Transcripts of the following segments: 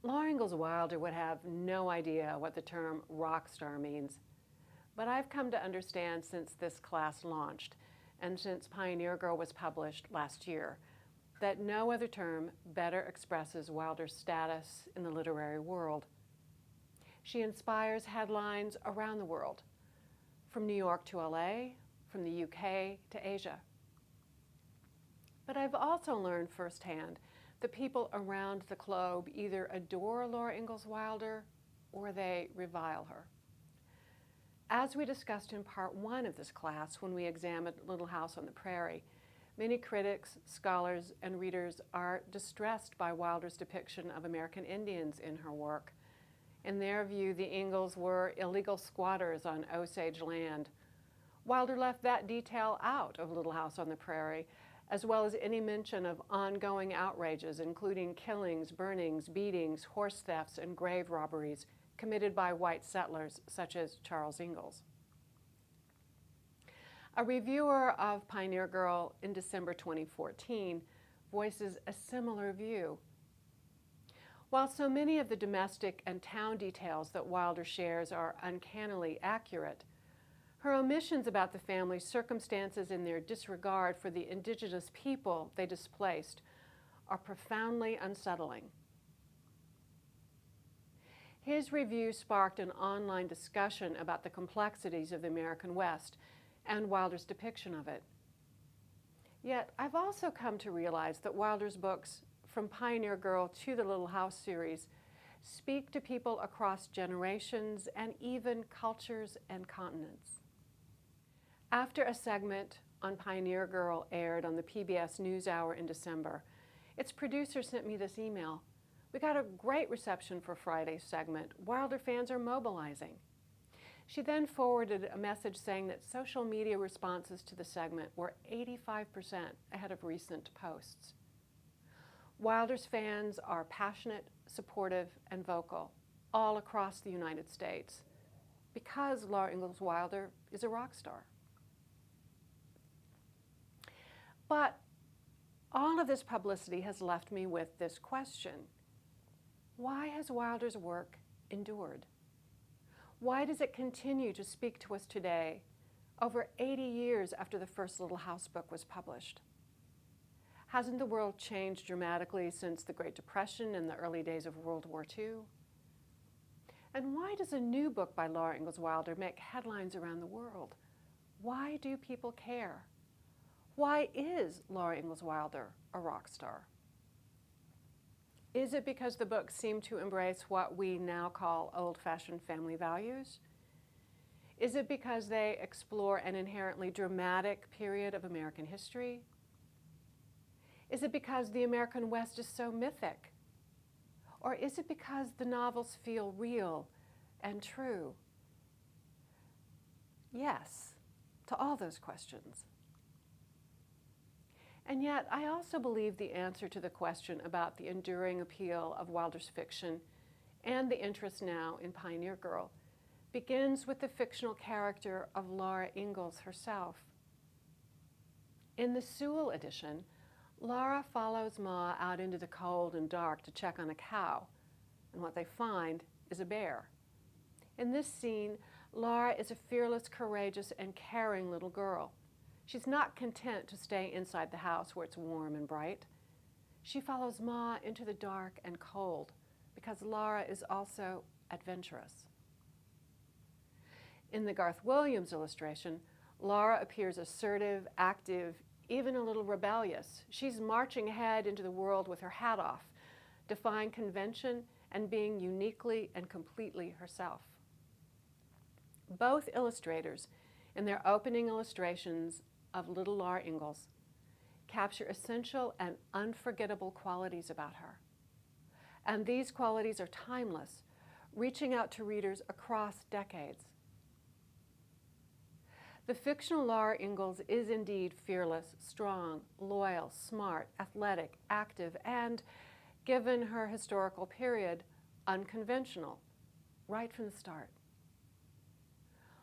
Laura Ingalls Wilder would have no idea what the term rock star means, but I've come to understand since this class launched and since Pioneer Girl was published last year that no other term better expresses Wilder's status in the literary world. She inspires headlines around the world, from New York to LA, from the UK to Asia. But I've also learned firsthand that people around the globe either adore Laura Ingalls Wilder or they revile her. As we discussed in part 1 of this class when we examined Little House on the Prairie, many critics, scholars, and readers are distressed by Wilder's depiction of American Indians in her work. In their view, the Ingalls were illegal squatters on Osage land. Wilder left that detail out of Little House on the Prairie, as well as any mention of ongoing outrages, including killings, burnings, beatings, horse thefts, and grave robberies committed by white settlers such as Charles Ingalls. A reviewer of Pioneer Girl in December 2014 voices a similar view. While so many of the domestic and town details that Wilder shares are uncannily accurate, her omissions about the family's circumstances and their disregard for the indigenous people they displaced are profoundly unsettling. His review sparked an online discussion about the complexities of the American West and Wilder's depiction of it. Yet, I've also come to realize that Wilder's books, from Pioneer Girl to the Little House series, speak to people across generations and even cultures and continents. After a segment on Pioneer Girl aired on the PBS NewsHour in December, its producer sent me this email. "We got a great reception for Friday's segment. Wilder fans are mobilizing." She then forwarded a message saying that social media responses to the segment were 85% ahead of recent posts. Wilder's fans are passionate, supportive, and vocal all across the United States because Laura Ingalls Wilder is a rock star. But all of this publicity has left me with this question. Why has Wilder's work endured? Why does it continue to speak to us today, over 80 years after the first Little House book was published? Hasn't the world changed dramatically since the Great Depression and the early days of World War II? And why does a new book by Laura Ingalls Wilder make headlines around the world? Why do people care? Why is Laura Ingalls Wilder a rock star? Is it because the books seem to embrace what we now call old-fashioned family values? Is it because they explore an inherently dramatic period of American history? Is it because the American West is so mythic? Or is it because the novels feel real and true? Yes, to all those questions. And yet, I also believe the answer to the question about the enduring appeal of Wilder's fiction and the interest now in Pioneer Girl begins with the fictional character of Laura Ingalls herself. In the Sewell edition, Laura follows Ma out into the cold and dark to check on a cow, and what they find is a bear. In this scene, Laura is a fearless, courageous, and caring little girl. She's not content to stay inside the house where it's warm and bright. She follows Ma into the dark and cold because Laura is also adventurous. In the Garth Williams illustration, Laura appears assertive, active, even a little rebellious. She's marching ahead into the world with her hat off, defying convention and being uniquely and completely herself. Both illustrators, in their opening illustrations of little Laura Ingalls, capture essential and unforgettable qualities about her. And these qualities are timeless, reaching out to readers across decades. The fictional Laura Ingalls is indeed fearless, strong, loyal, smart, athletic, active, and, given her historical period, unconventional, right from the start.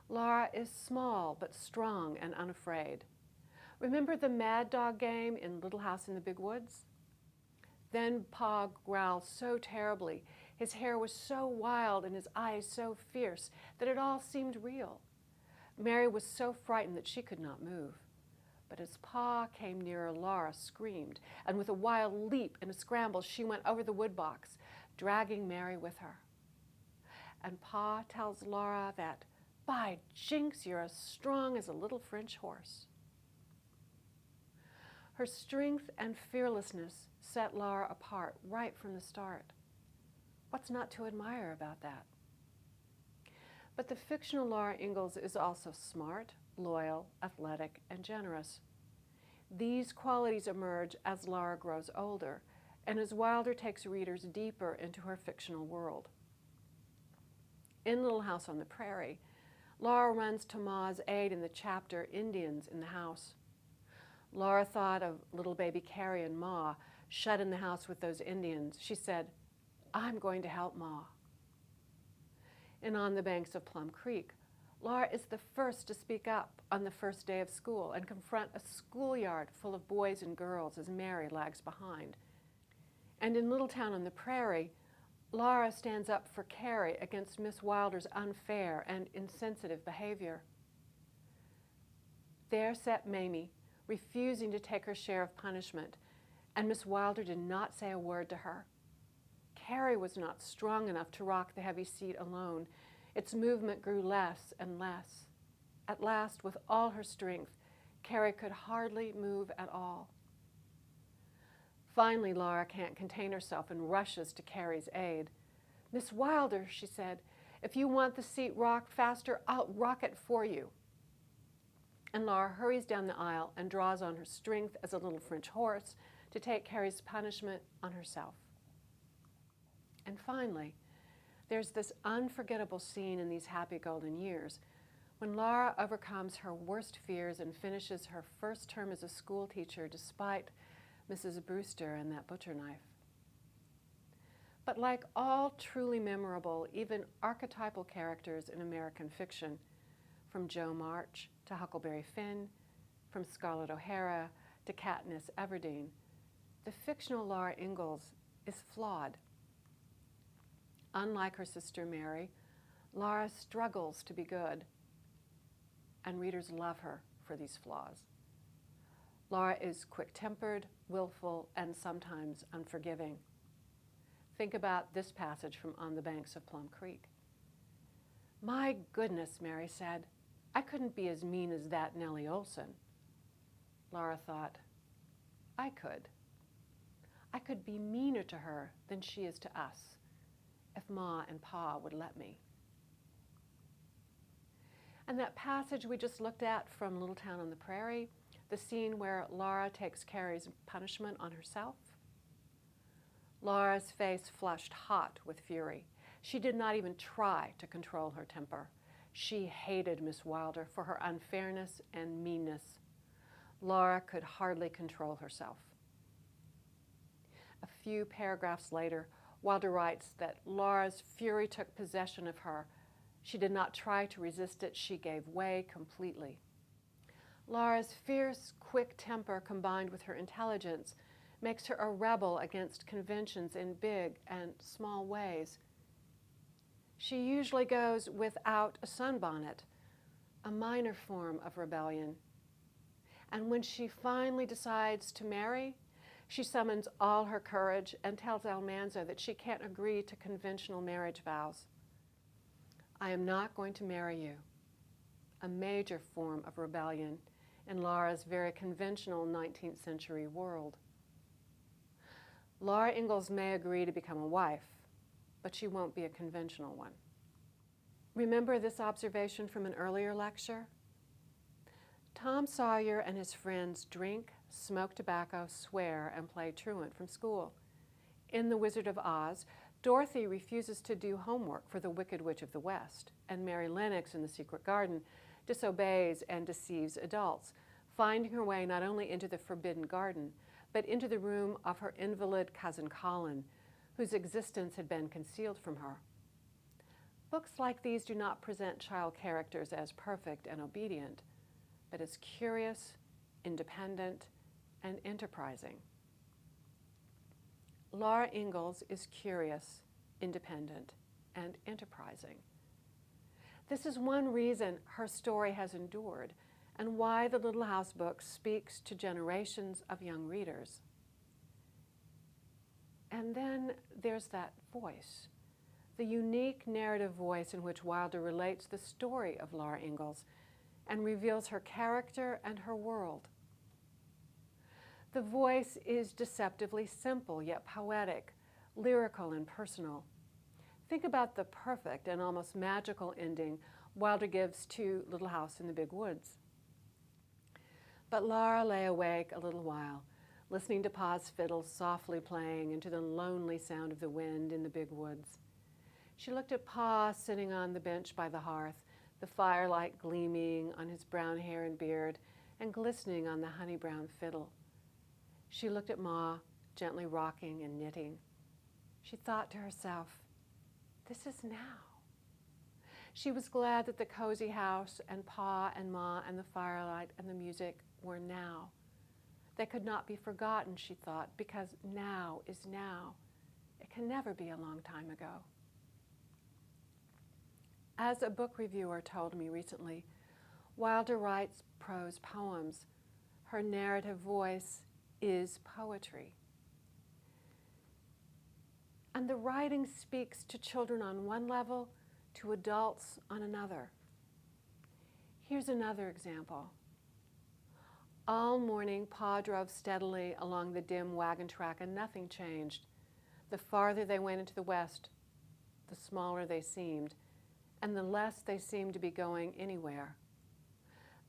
Laura is small but strong and unafraid. Remember the Mad Dog game in Little House in the Big Woods? Then Pa growls so terribly, His hair was so wild and his eyes so fierce that it all seemed real. Mary was so frightened that she could not move. But as Pa came nearer, Laura screamed, and with a wild leap and a scramble, she went over the woodbox, dragging Mary with her. And Pa tells Laura that, "By jinks, you're as strong as a little French horse." Her strength and fearlessness set Laura apart right from the start. What's not to admire about that? But the fictional Laura Ingalls is also smart, loyal, athletic, and generous. These qualities emerge as Laura grows older and as Wilder takes readers deeper into her fictional world. In Little House on the Prairie, Laura runs to Ma's aid in the chapter Indians in the House. Laura thought of little baby Carrie and Ma shut in the house with those Indians. She said, "I'm going to help Ma." And on the banks of Plum Creek, Laura is the first to speak up on the first day of school and confront a schoolyard full of boys and girls as Mary lags behind. And in Little Town on the Prairie, Laura stands up for Carrie against Miss Wilder's unfair and insensitive behavior. There sat Mamie, refusing to take her share of punishment, and Miss Wilder did not say a word to her. Carrie was not strong enough to rock the heavy seat alone. Its movement grew less and less. At last, with all her strength, Carrie could hardly move at all. Finally, Laura can't contain herself and rushes to Carrie's aid. "Miss Wilder," she said, "if you want the seat rocked faster, I'll rock it for you." And Laura hurries down the aisle and draws on her strength as a little French horse to take Carrie's punishment on herself. And finally, there's this unforgettable scene in These Happy Golden Years when Laura overcomes her worst fears and finishes her first term as a school teacher despite Mrs. Brewster and that butcher knife. But like all truly memorable, even archetypal characters in American fiction, from Jo March to Huckleberry Finn, from Scarlett O'Hara to Katniss Everdeen, the fictional Laura Ingalls is flawed. Unlike her sister Mary, Laura struggles to be good, and readers love her for these flaws. Laura is quick-tempered, willful, and sometimes unforgiving. Think about this passage from On the Banks of Plum Creek. "My goodness," Mary said, "I couldn't be as mean as that Nellie Olson." Laura thought, "I could. I could be meaner to her than she is to us, if Ma and Pa would let me." And that passage we just looked at from Little Town on the Prairie, the scene where Laura takes Carrie's punishment on herself. Laura's face flushed hot with fury. She did not even try to control her temper. She hated Miss Wilder for her unfairness and meanness. Laura could hardly control herself. A few paragraphs later, Wilder writes that Laura's fury took possession of her. She did not try to resist it. She gave way completely. Laura's fierce, quick temper combined with her intelligence makes her a rebel against conventions in big and small ways. She usually goes without a sunbonnet, a minor form of rebellion. And when she finally decides to marry, she summons all her courage and tells Almanzo that she can't agree to conventional marriage vows. "I am not going to marry you," a major form of rebellion in Laura's very conventional 19th century world. Laura Ingalls may agree to become a wife, but she won't be a conventional one. Remember this observation from an earlier lecture? Tom Sawyer and his friends drink, smoke tobacco, swear, and play truant from school. In The Wizard of Oz, Dorothy refuses to do homework for the Wicked Witch of the West, and Mary Lennox in The Secret Garden disobeys and deceives adults, finding her way not only into the Forbidden Garden, but into the room of her invalid cousin Colin, whose existence had been concealed from her. Books like these do not present child characters as perfect and obedient, but as curious, independent, and enterprising. Laura Ingalls is curious independent, and enterprising. This is one reason her story has endured and why the Little House book speaks to generations of young readers. And then there's that voice, the unique narrative voice in which Wilder relates the story of Laura Ingalls and reveals her character and her world. The voice is deceptively simple yet poetic, lyrical and personal. Think about the perfect and almost magical ending Wilder gives to Little House in the Big Woods. But Laura lay awake a little while, listening to Pa's fiddle softly playing and to the lonely sound of the wind in the big woods. She looked at Pa sitting on the bench by the hearth, the firelight gleaming on his brown hair and beard and glistening on the honey-brown fiddle. She looked at Ma, gently rocking and knitting. She thought to herself, this is now. She was glad that the cozy house and Pa and Ma and the firelight and the music were now. They could not be forgotten, she thought, because now is now. It can never be a long time ago. As a book reviewer told me recently, Wilder writes prose poems. Her narrative voice is poetry. And the writing speaks to children on one level, to adults on another. Here's another example. All morning, Pa drove steadily along the dim wagon track and nothing changed. The farther they went into the west, the smaller they seemed, and the less they seemed to be going anywhere.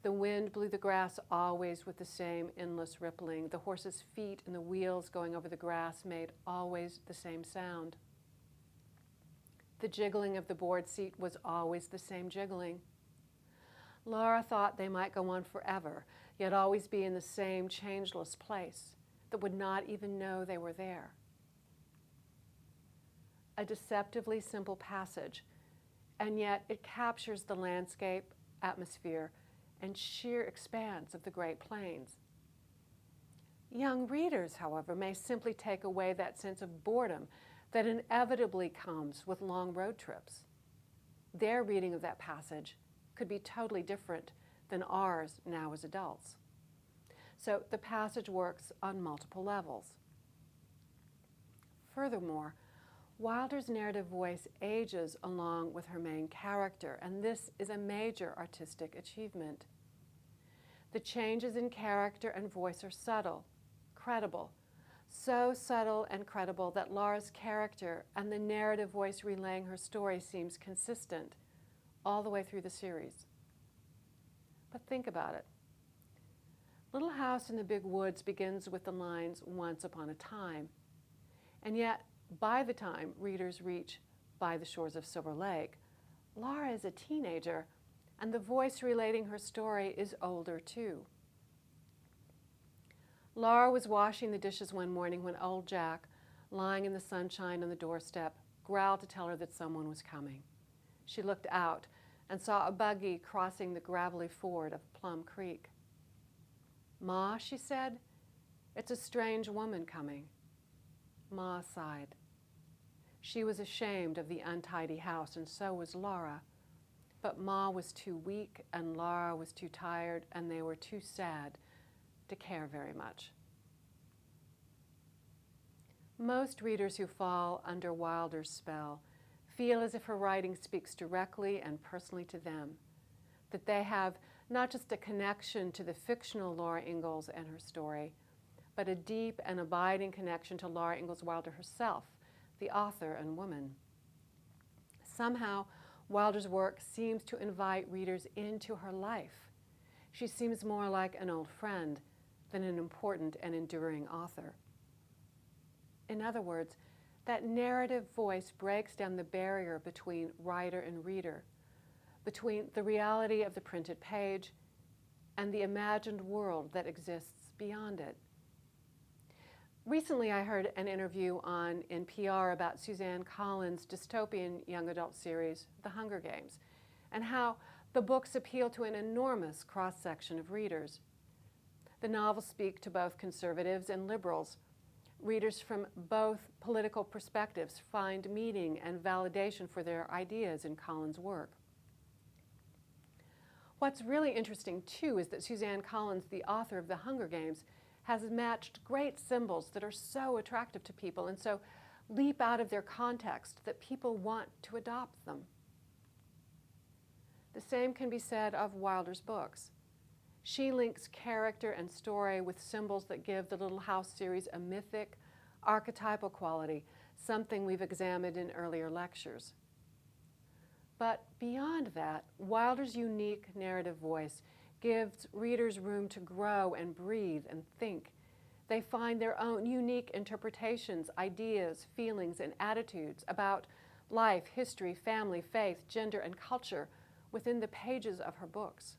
The wind blew the grass always with the same endless rippling. The horses' feet and the wheels going over the grass made always the same sound. The jiggling of the board seat was always the same jiggling. Laura thought they might go on forever, yet always be in the same changeless place that would not even know they were there. A deceptively simple passage, and yet it captures the landscape, atmosphere, and sheer expanse of the Great Plains. Young readers, however, may simply take away that sense of boredom that inevitably comes with long road trips. Their reading of that passage could be totally different than ours now as adults. So the passage works on multiple levels. Furthermore, Wilder's narrative voice ages along with her main character, and this is a major artistic achievement. The changes in character and voice are subtle, credible, so subtle and credible that Laura's character and the narrative voice relaying her story seems consistent all the way through the series. But think about it. Little House in the Big Woods begins with the lines, "Once upon a time," and yet by the time readers reach "By the Shores of Silver Lake," Laura is a teenager, and the voice relating her story is older too. Laura was washing the dishes one morning when old Jack, lying in the sunshine on the doorstep, growled to tell her that someone was coming. She looked out and saw a buggy crossing the gravelly ford of Plum Creek. "Ma," she said, "it's a strange woman coming." Ma sighed. She was ashamed of the untidy house, and so was Laura. But Ma was too weak, and Laura was too tired, and they were too sad to care very much. Most readers who fall under Wilder's spell feel as if her writing speaks directly and personally to them, that they have not just a connection to the fictional Laura Ingalls and her story, but a deep and abiding connection to Laura Ingalls Wilder herself, the author and woman. Somehow, Wilder's work seems to invite readers into her life. She seems more like an old friend than an important and enduring author. In other words, that narrative voice breaks down the barrier between writer and reader, between the reality of the printed page and the imagined world that exists beyond it. Recently, I heard an interview on NPR about Suzanne Collins' dystopian young adult series, The Hunger Games, and how the books appeal to an enormous cross-section of readers. The novels speak to both conservatives and liberals, Readers from both political perspectives find meaning and validation for their ideas in Collins' work. What's really interesting, too, is that Suzanne Collins, the author of The Hunger Games, has matched great symbols that are so attractive to people and so leap out of their context that people want to adopt them. The same can be said of Wilder's books. She links character and story with symbols that give the Little House series a mythic, archetypal quality, something we've examined in earlier lectures. But beyond that, Wilder's unique narrative voice gives readers room to grow and breathe and think. They find their own unique interpretations, ideas, feelings, and attitudes about life, history, family, faith, gender, and culture within the pages of her books.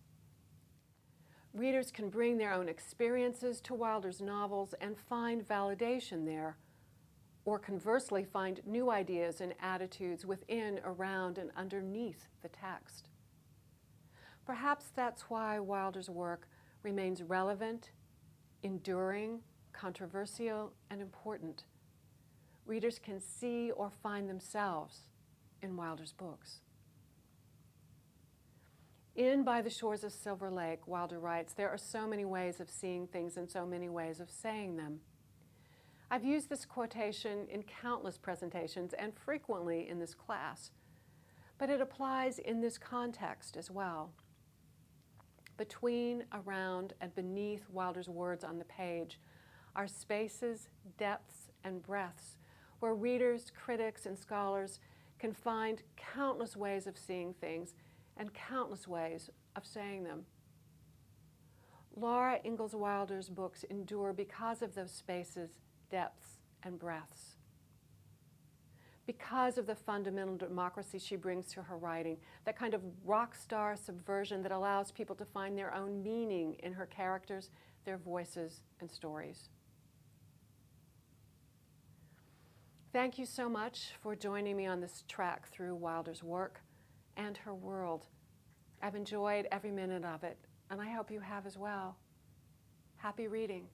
Readers can bring their own experiences to Wilder's novels and find validation there, or conversely find new ideas and attitudes within, around, and underneath the text. Perhaps that's why Wilder's work remains relevant, enduring, controversial, and important. Readers can see or find themselves in Wilder's books. In By the Shores of Silver Lake, Wilder writes, "There are so many ways of seeing things and so many ways of saying them." I've used this quotation in countless presentations and frequently in this class, but it applies in this context as well. Between, around, and beneath Wilder's words on the page are spaces, depths, and breadths where readers, critics, and scholars can find countless ways of seeing things and countless ways of saying them. Laura Ingalls Wilder's books endure because of those spaces, depths, and breadths. Because of the fundamental democracy she brings to her writing, that kind of rock star subversion that allows people to find their own meaning in her characters, their voices, and stories. Thank you so much for joining me on this track through Wilder's work and her world. I've enjoyed every minute of it, and I hope you have as well. Happy reading.